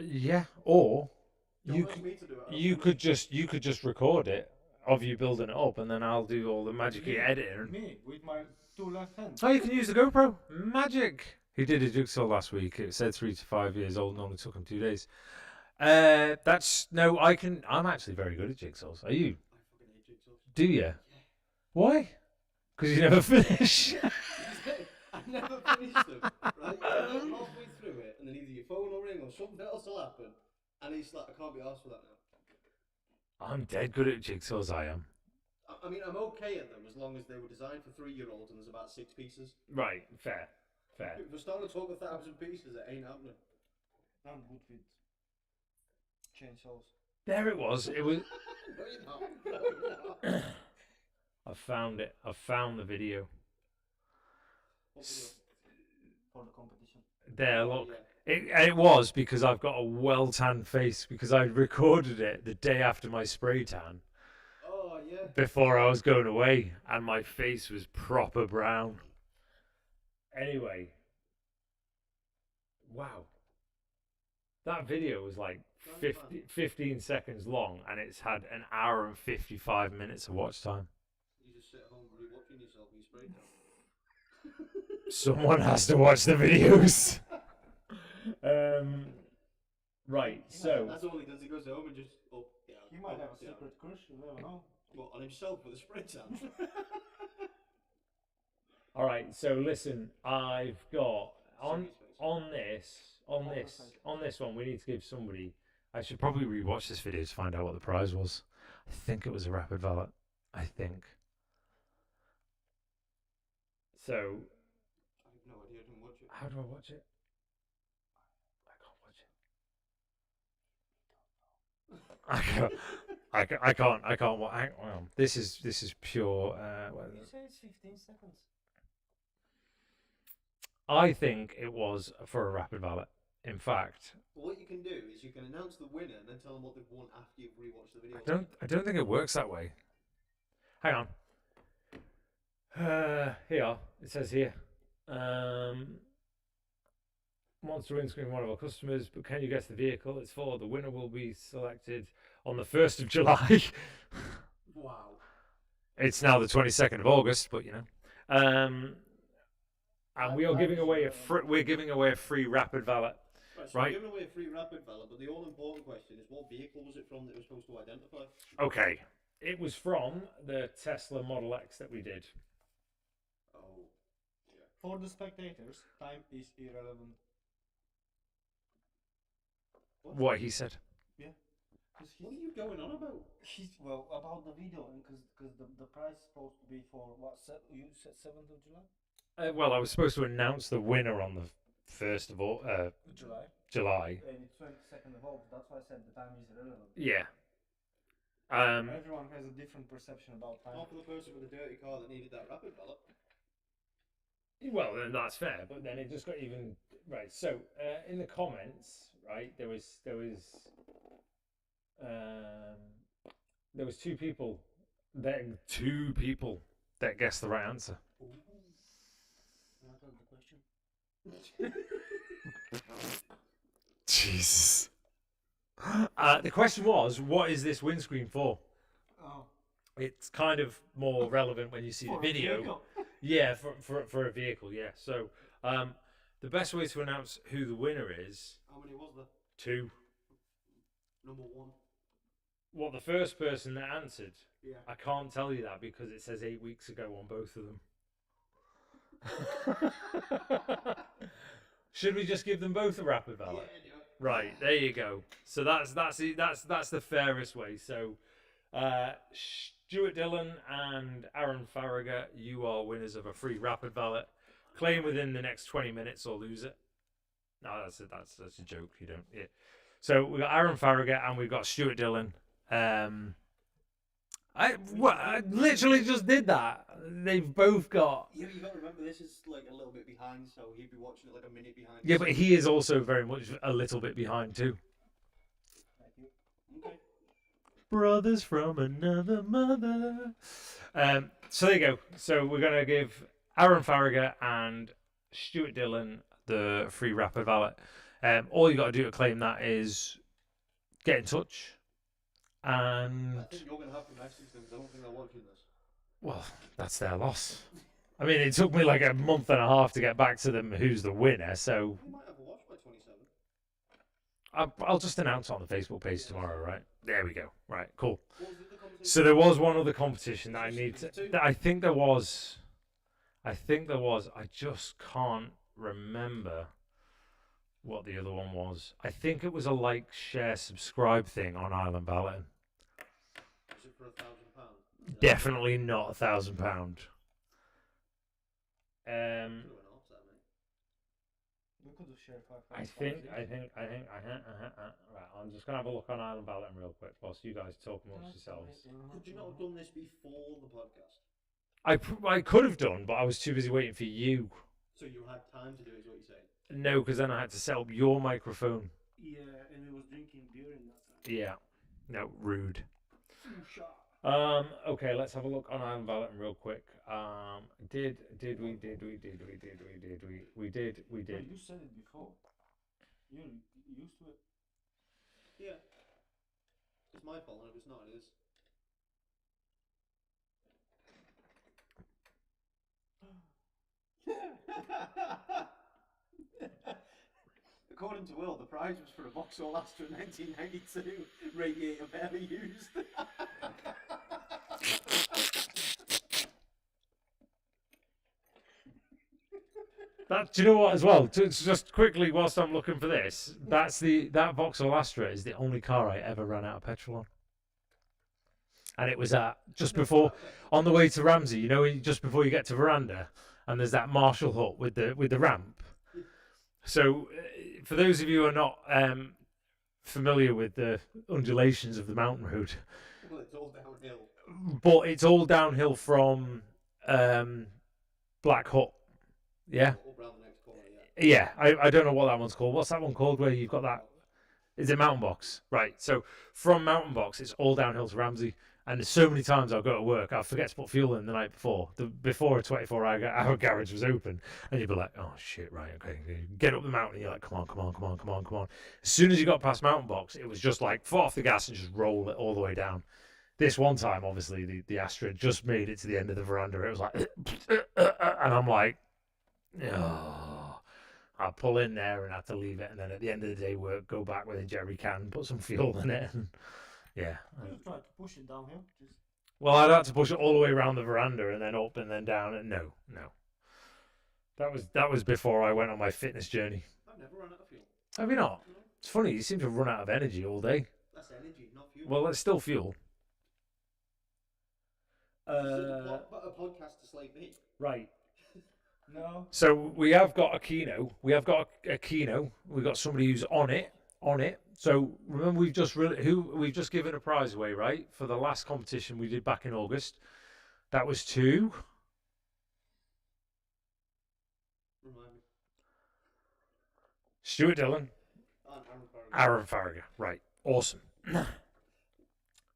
Yeah, or Don't ask me to do it. you could just record it of you building it up, and then I'll do all the magicy editing. Me with my 2 left hands. Oh, you can use the GoPro. Magic. He did a jigsaw last week. It said 3 to 5 years old, and only took him 2 days. I'm actually very good at jigsaws. Are you? I fucking hate jigsaws. Do you? Yeah. Why? Because you never finish. I never finished them, right? I get halfway through it, and then either your phone will ring or something else will happen, and it's like, I can't be asked for that now. I'm dead good at jigsaws, I am. I mean, I'm okay at them as long as they were designed for 3-year-olds and there's about 6 pieces. Right, fair. If we're starting to talk 1,000 pieces, it ain't happening. I'm good with chainsaws. There it was. It was. No, you're not. I found it. I found the video. What video? For the competition. There, look. Yeah. It was because I've got a well-tanned face because I recorded it the day after my spray tan Oh, yeah. before I was going away, and my face was proper brown. Anyway. Wow. That video was like 15 seconds long, and it's had an hour and 55 minutes of watch time. You just sit at home rewatching yourself and you spray tan. Someone has to watch the videos. Right, so That's all he does. He goes home and just He might have a secret crush, you never know. What, on himself with a spray tan? all right, so listen, I've got on this one we need to give somebody. I should probably rewatch this video to find out what the prize was. I think it was a rapid valet. I think. So I have no idea. I didn't watch it. how do I watch it? I can't watch it. I can't. Hang on. This is pure. You say it's 15 seconds. I think it was for a rapid valet. In fact, Well, what you can do is you can announce the winner and then tell them what they've won after you've rewatched the video. I don't think it works that way. Hang on. Here it says here. Monster windscreen, one of our customers, but can you guess the vehicle it's for? The winner will be selected on the 1st of July. Wow. It's now the 22nd of August, but you know. and we are giving away a free rapid valet. Right, so Right. we're giving away a free rapid valet, but the all important question is what vehicle was it from that we're supposed to identify? Okay, it was from the Tesla Model X that we did. Oh, yeah. For the spectators, time is irrelevant. What he said. What are you going on about? Well, about the video, and because the prize is supposed to be for what? You said 7th of July. Well, I was supposed to announce the winner on the 1st of July. And it's 22nd of August. That's why I said the time is irrelevant. Yeah. Everyone has a different perception about time. Not for the person with the dirty car that needed that rapid valet. Well, then that's fair, but then it just got even right. So in the comments, right, there was two people that guessed the right answer. Ooh. I got the question. Jesus. The question was, what is this windscreen for? Oh. It's kind of more relevant when you see the video. Yeah, for a vehicle, yeah. So the best way to announce who the winner is... How many was there? 2. Number 1. What, the first person that answered? Yeah. I can't tell you that because it says 8 weeks ago on both of them. Should we just give them both a rapid valet? Yeah, do it. Right, there you go. So that's the fairest way. So Stuart Dillon and Aaron Farragher, you are winners of a free rapid valet. Claim within the next 20 minutes or lose it. No, that's a joke. You don't. Yeah. So we got Aaron Farragher and we've got Stuart Dillon. I literally just did that. They've both got. Yeah, you got to remember this is like a little bit behind, so he'd be watching it like a minute behind. Yeah, but he is also very much a little bit behind too. Thank you. Okay. Brothers from another mother. So there you go. So we're gonna give Aaron Farragher and Stuart Dillon the free rapid valet. All you got to do to claim that is get in touch. And I think you're going to have to message them because I don't think they're watching this. well, that's their loss. I mean, it took me like a month and a half to get back to them who's the winner. So You might have a watch by 27. I'll just announce on the Facebook page tomorrow, right? There we go. Right, cool. What was the other competition? So there was one other competition that I need to. Two? I think there was. I just can't remember what the other one was. I think it was a like, share, subscribe thing on Island Valeting. Was it for £1,000? Definitely not £1,000. Could've went off that, mate. We could have shared 5,000. I think. Right, I'm just gonna have a look on Island Valeting real quick whilst you guys talk amongst yourselves. Could you not have done this before the podcast? I could have done, but I was too busy waiting for you. So you had time to do it, is what you're saying? No, because then I had to set up your microphone. Yeah, and we was drinking beer in that time. Yeah. No, rude. Shot. Okay, let's have a look on Island Valeting real quick. We did. No, you said it before. You're used to it. Yeah. It's my fault, and if it's not, it is. According to Will, the prize was for a Vauxhall Astra 1992 radiator barely used. Do you know what? As well, just quickly whilst I'm looking for this, that Vauxhall Astra is the only car I ever ran out of petrol on, and it was just before on the way to Ramsey. You know, just before you get to Veranda, and there's that Marshall hut with the ramp. So, for those of you who are not familiar with the undulations of the mountain road, Well, it's all downhill. but it's all downhill from Black Hut. Yeah. Up round the next corner, yeah. Yeah, I don't know what that one's called. What's that one called where you've got that? Is it Mountain Box? Right. So from Mountain Box, it's all downhill to Ramsey. And there's so many times I'll go to work, I'll forget to put fuel in the night before. Before a 24-hour garage was open. And you'd be like, oh, shit, right, okay. Get up the mountain. And you're like, come on. As soon as you got past Mountain Box, it was just like, foot off the gas and just roll it all the way down. This one time, obviously, the Astra just made it to the end of the veranda. It was like, and I'm like, Oh, I'd pull in there and have to leave it, and then at the end of the day, go back with a jerry can, put some fuel in it, and yeah. You try to push it downhill. Just Well, I'd have to push it all the way around the veranda and then up and then down. And no. That was before I went on my fitness journey. I've never run out of fuel. Have you not? No, It's funny. You seem to run out of energy all day. that's energy, not fuel. Well, it's still fuel. This is a podcast to slate me. Right. no. So we have got a Kino. We have got a Kino. We've got somebody who's on it. So remember, we've just given a prize away, right, for the last competition we did back in August. That was to Remind me. Stuart Dillon, Aaron Farragher. Aaron Farragher. Right. Awesome.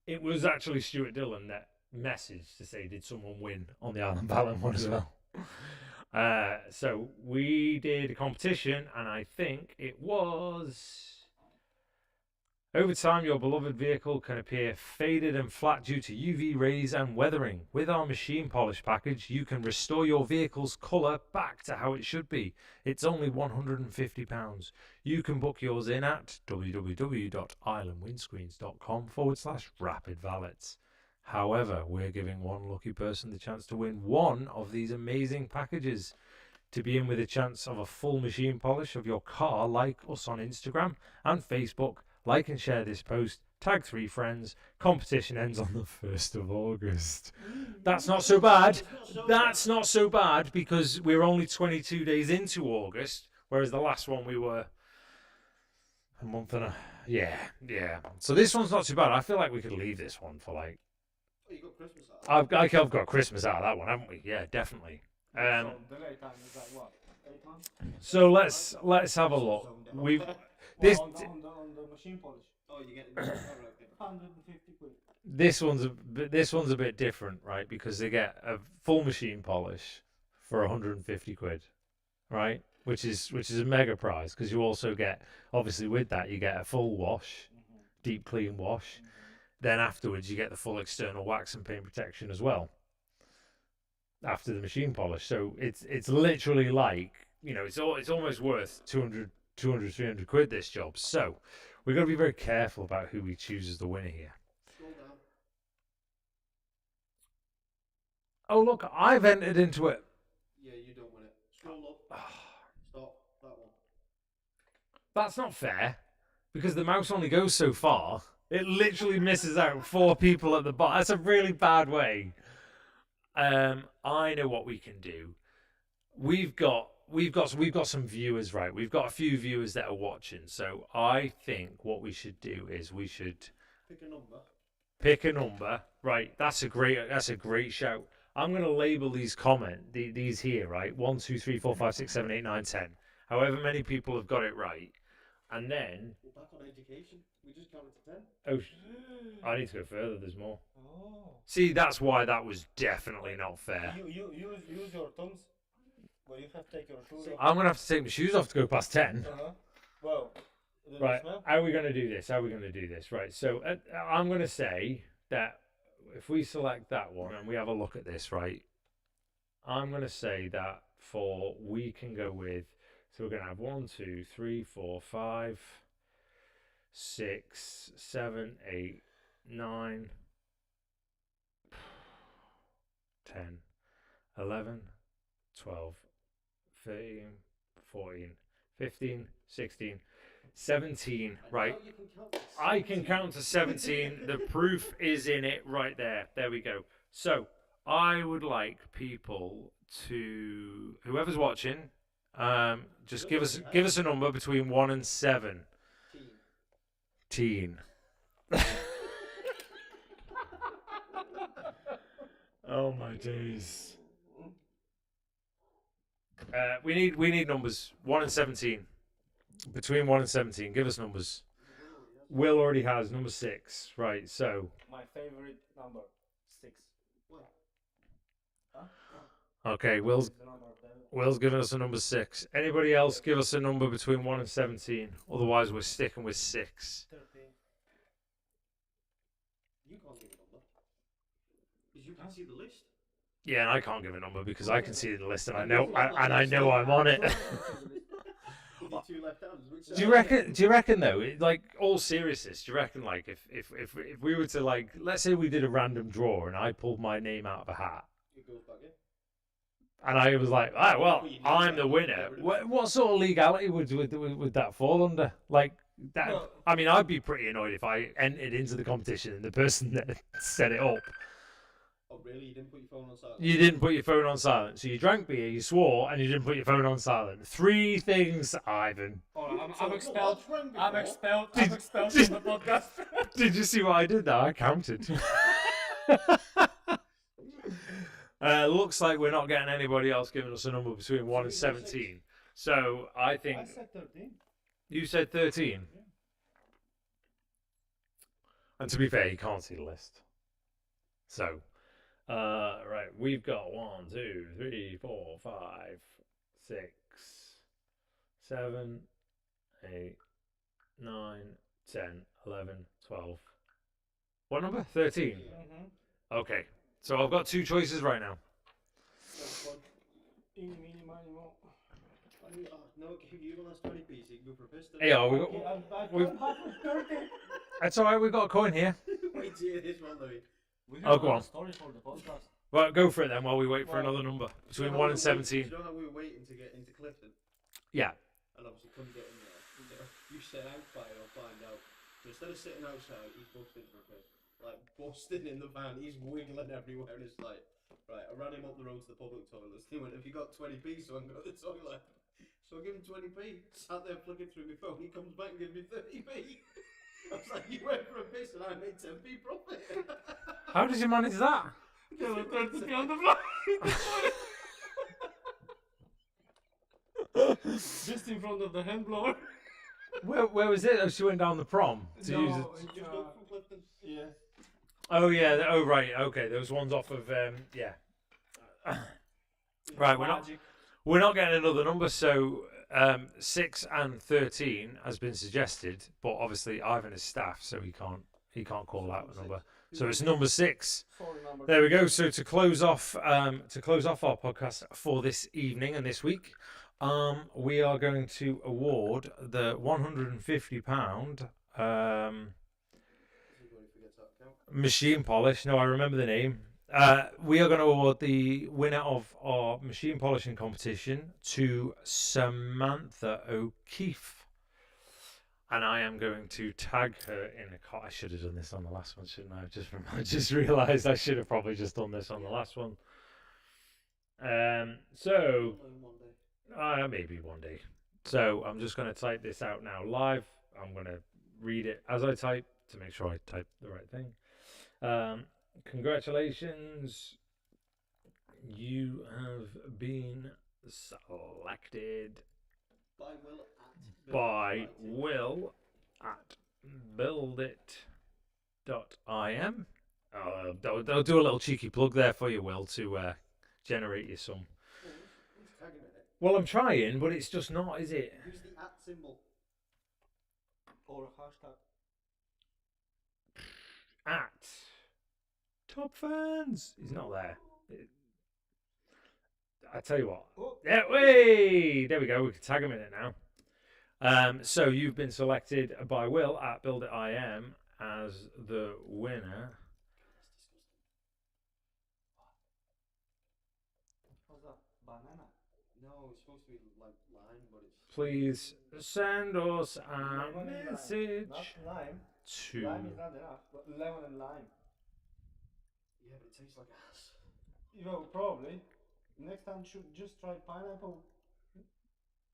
It was actually Stuart Dillon that messaged to say, did someone win on the Island Valeting one as well? So we did a competition, and I think it was... Over time, your beloved vehicle can appear faded and flat due to UV rays and weathering. With our machine polish package, you can restore your vehicle's colour back to how it should be. It's only £150. You can book yours in at www.islandwindscreens.com/rapid valets. However, we're giving one lucky person the chance to win one of these amazing packages. To be in with a chance of a full machine polish of your car, like us on Instagram and Facebook. Like and share this post. Tag 3 friends. Competition ends on the 1st of August. That's not so bad. That's not so bad because we're only 22 days into August, whereas the last one we were a month and a... Yeah. So this one's not too bad. I feel like we could leave this one for like... Oh, you got Christmas out. I've got Christmas out of that one, haven't we? Yeah, definitely. So delay time is like what? 8 months? So let's have a look. We've... This on the machine polish. Oh, you get it. All right, okay. 150 quid. this one's a bit different, right? Because they get a full machine polish for 150 quid, right? Which is a mega prize because you also get, obviously with that you get a full wash, deep clean wash. Then afterwards you get the full external wax and paint protection as well. After the machine polish, so it's literally like, you know, it's almost worth 200, 300 quid this job. So we've got to be very careful about who we choose as the winner here. Scroll down. Oh look, I've entered into it. Yeah, you don't win it. Scroll up. Stop. That one. That's not fair because the mouse only goes so far. It literally misses out 4 people at the bottom. That's a really bad way. I know what we can do. We've got some viewers, right? We've got a few viewers that are watching. So I think what we should do is we should pick a number. Right? That's a great shout. I'm gonna label these these here, right? 1, 2, 3, 4, 5, 6, 7, 8, 9, 10. However many people have got it right, and then We're back on education. We just counted to 10. oh, I need to go further. There's more. Oh. See, that's why that was definitely not fair. You use your thumbs. Well, you have to take your shoes off. I'm gonna have to take my shoes off to go past 10. Well, Right, how are we going to do this? Right, so I'm going to say that if we select that one and we have a look at this, right, I'm going to say that we can go with, so we're going to have 1, 2, 3, 4, 5, 6, 7, 8, 9, 10, 11, 12, 13, 14, 15, 16, 17, right? I can count to 17. The proof is in it right there. There we go. So I would like people to, whoever's watching, just give us a number between 1 and 7. Teen. Oh my days. We need numbers. 1 and 17. Between 1 and 17. Give us numbers. Will already has number 6. Right, so. My favorite number, 6. Okay, Will's giving us a number 6. Anybody else give us a number between 1 and 17? Otherwise, we're sticking with 6. 13. You can't give a number. Because you can see the list. Yeah, and I can't give a number because I can see the list and I know I'm on it. You did 2 left hands. Which Do you reckon? Do you reckon though? Like all seriousness, do you reckon like if we were to like, let's say we did a random draw and I pulled my name out of a hat It goes back in. and I was like, ah, well, I'm the winner. What sort of legality would that fall under? Like that? Well- I mean, I'd be pretty annoyed if I entered into the competition and the person that set it up, Oh really? You didn't put your phone on silent? you didn't put your phone on silent. So you drank beer, you swore, and you didn't put your phone on silent. 3 things, Ivan. Oh, So I'm what, expelled. what's wrong I'm before? expelled. I'm expelled from the podcast. Did you see what I did there? I counted. Looks like we're not getting anybody else giving us a number between 1 and 17. So I think I said 13. you said 13. And to be fair, you can't see the list. So, right, we've got 1, 2, 3, 4, 5, 6, 7, 8, 9, 10, 11, 12. What number? 13. Mm-hmm. Okay, so I've got 2 choices right now. Eeny, meeny, miny, mo. No, give you the last 20p so you can go for a pistol. Hey, we got. Okay, I'm We've- back with 30. It's alright, we've got a coin here. Wait till you hear this one, Louis. We Oh, have go a on. story for the podcast. Well, go for it then while we wait for Well, another number. Between You know 1 how and we 17. You know how we were waiting to get into Clifton? Yeah. And obviously couldn't get in there. So you said outside, I'll find out. So instead of sitting outside, he's busting for a piss. Like, busting in the van, he's wiggling everywhere, and it's like, right, I ran him up the road to the public toilets. He went, have you got 20p so I can go to the toilet? So I give him 20p, sat there flicking through my phone, he comes back and gives me 30p. I was like, you went for a piss and I made 10p profit. How did you manage that? There were 30 on the floor. Just in front of the hand blower. Where was it? Oh, she went down the prom to use it. Just go from Clifton. Yeah. Oh, yeah. Oh, right. Okay, those ones off of, yeah. Right, we're not getting another number, so 6 and 13 has been suggested, but obviously Ivan is staff, so he can't call out a number. So it's number 6. Sorry, number. There we go. So to close off our podcast for this evening and this week, we are going to award the £150 machine polish. No, I remember the name. We are going to award the winner of our machine polishing competition to Samantha O'Keefe. And I am going to tag her in a I should have done this on the last one, shouldn't I? I just realised I should have probably just done this on the last one. So maybe one day. So I'm just going to type this out now live. I'm going to read it as I type to make sure I type the right thing. Congratulations. You have been selected by Will at buildit.im. I'll do a little cheeky plug there for you, Will, to generate you some. Well, I'm trying, but it's just not, is it? Use the @ symbol. Or a hashtag. At Top Fans. He's not there. I tell you what. Oh. Yeah, way! There we go. We can tag him in it now. So you've been selected by Will at buildit.im as the winner. What's that? Banana. No, it's supposed to be like lime, but it's. Please send us a Lemon and message lime. Not lime. to. Lime is not enough, but lemon and lime. Yeah, but it tastes like ass. You know, probably. Next time, should just try pineapple.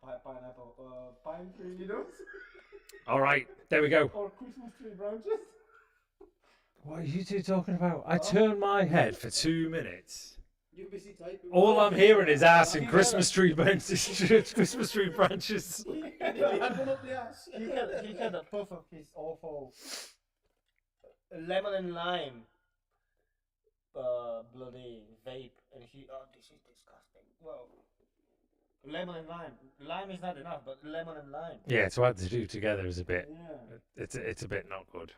Pine tree needles. All right, there we go. Or Christmas tree branches. What are you two talking about? I turned my head for 2 minutes. You're busy typing. All I'm hearing is ass and Christmas tree branches. Christmas tree branches. He had one up the ass. He had a puff of his awful lemon and lime bloody vape, and he, oh, this is disgusting. Well, lemon and lime. Lime is not enough, but lemon and lime. Yeah, to add the two together is a bit. Yeah. It's a bit not good.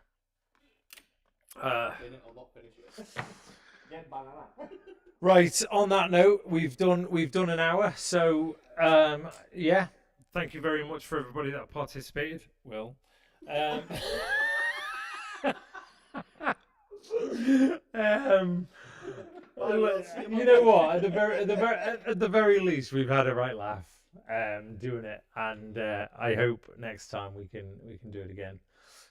I'll not finish it. Get banana. Right. On that note, we've done an hour. So yeah, thank you very much for everybody that participated. Will. Um, you know what? At the very least, we've had a right laugh doing it, and I hope next time we can do it again.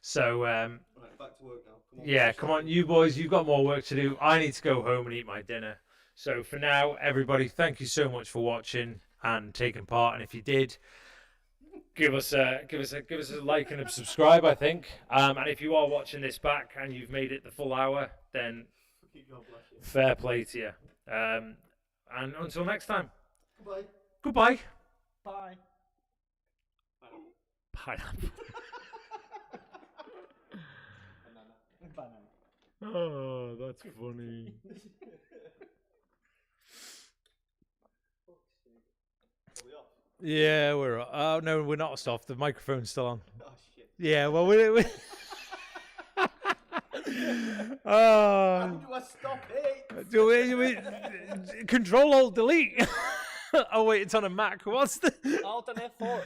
So Right, back to work now. Come on, yeah, finish come that. on, you boys, you've got more work to do. I need to go home and eat my dinner. So for now, everybody, thank you so much for watching and taking part. And if you did, give us a like and a subscribe, I think. And if you are watching this back and you've made it the full hour, then God bless you. fair play to you. And until next time, Goodbye. goodbye. Bye. Pineapple. Banana. Oh, that's funny. Are we off? Yeah, we're. Oh no, we're not off. The microphone's still on. Oh shit. Yeah, well, we How oh, do I stop it? do we Control Alt Delete. Oh wait, it's on a Mac. What's the? Alt and F4.